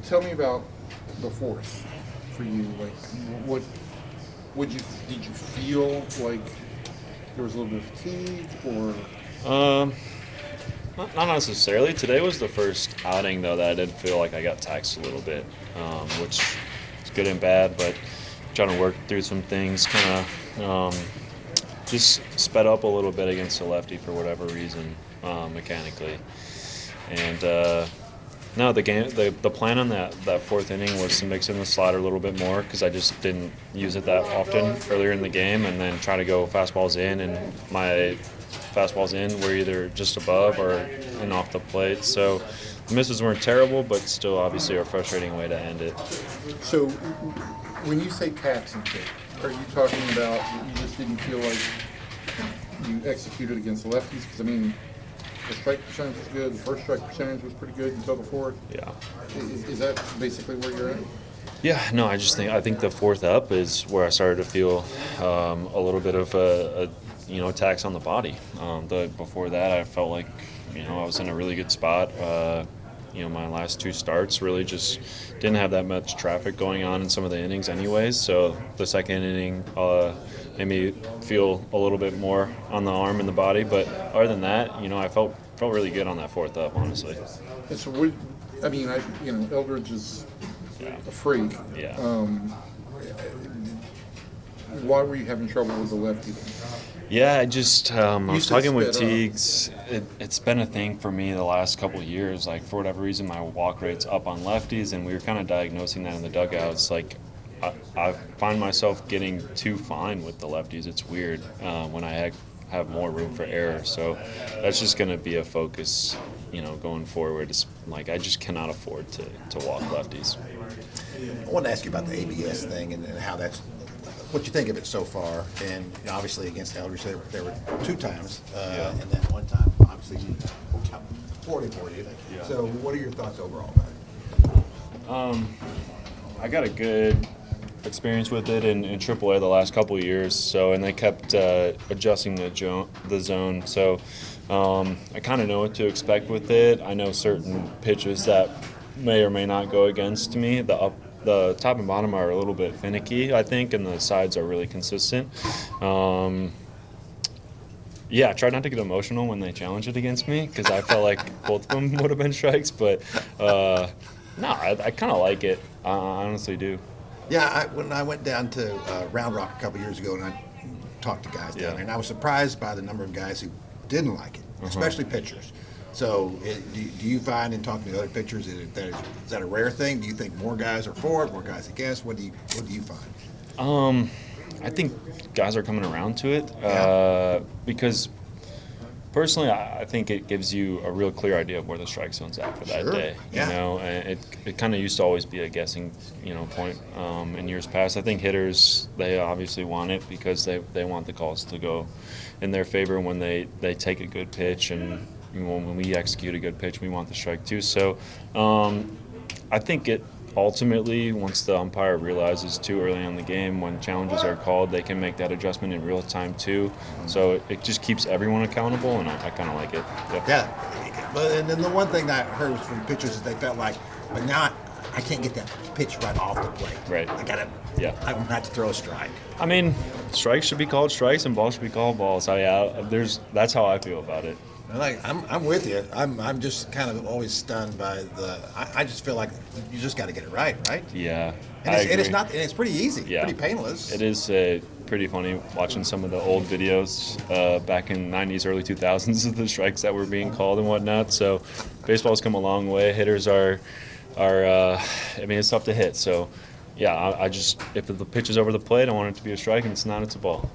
tell me about the fourth for you. Like, what did you feel like there was a little bit of fatigue, or? Not necessarily. Today was the first outing, though, that I did feel like I got taxed a little bit, which is good and bad, but trying to work through some things, kind of just sped up a little bit against the lefty for whatever reason, mechanically. And no, the plan on that fourth inning was to mix in the slider a little bit more because I just didn't use it that often earlier in the game, and then try to go fastballs in, and my fastballs in were either just above or in off the plate. So the misses weren't terrible, but still obviously a frustrating way to end it. So when you say taxing, are you talking about you just didn't feel like you executed against the lefties? Because, I mean, the strike percentage was good. The first strike percentage was pretty good until the fourth. Yeah. Is that basically where you're at? Yeah, no, I think the fourth up is where I started to feel a little bit of a tax on the body. Before that, I felt like I was in a really good spot. My last two starts really just didn't have that much traffic going on in some of the innings anyways. So the second inning made me feel a little bit more on the arm and the body. But other than that, I felt really good on that fourth up, honestly. And so Eldridge is a freak. Yeah. Why were you having trouble with the lefty then? Yeah, I was talking with Teagues. It's been a thing for me the last couple of years. Like, for whatever reason, my walk rate's up on lefties, and we were kind of diagnosing that in the dugouts. Like, I find myself getting too fine with the lefties. It's weird when I have more room for error. So that's just going to be a focus, going forward. It's like I just cannot afford to walk lefties. I wanted to ask you about the ABS thing and how that's what you think of it so far. And obviously against Eldridge, there were two times, and then one time, obviously, 40 for you. Yeah. So what are your thoughts overall about it? I got a good experience with it in AAA the last couple of years. And they kept adjusting the zone. So I kind of know what to expect with it. I know certain pitches that may or may not go against me. The top and bottom are a little bit finicky, I think, and the sides are really consistent. I tried not to get emotional when they challenged it against me because I felt like both of them would have been strikes. But no, I kind of like it. I honestly do. Yeah, when I went down to Round Rock a couple years ago and I talked to guys down there, and I was surprised by the number of guys who didn't like it, especially pitchers. So do you find in talking to other pitchers is that a rare thing? Do you think more guys are for it, more guys against? What do you find? I think guys are coming around to it because personally I think it gives you a real clear idea of where the strike zone's at for that day. Yeah. And it kind of used to always be a guessing point in years past. I think hitters, they obviously want it because they want the calls to go in their favor when they take a good pitch, and when we execute a good pitch, we want the strike too. So I think it ultimately, once the umpire realizes too early in the game when challenges are called, they can make that adjustment in real time too. So it just keeps everyone accountable, and I kind of like it. Yep. Yeah. But and then the one thing that I heard from pitchers is they felt like, but now I can't get that pitch right off the plate. Right. I gotta. Yeah. I'm gonna have to throw a strike. I mean, strikes should be called strikes and balls should be called balls. That's how I feel about it. I'm with you. I'm just kind of always stunned by I just feel like you just got to get it right? Yeah, and it's pretty easy, pretty painless. It is pretty funny watching some of the old videos back in the 90s, early 2000s of the strikes that were being called and whatnot. So baseball's come a long way. Hitters are it's tough to hit. So yeah, I just, if the pitch is over the plate, I want it to be a strike, and it's not, it's a ball.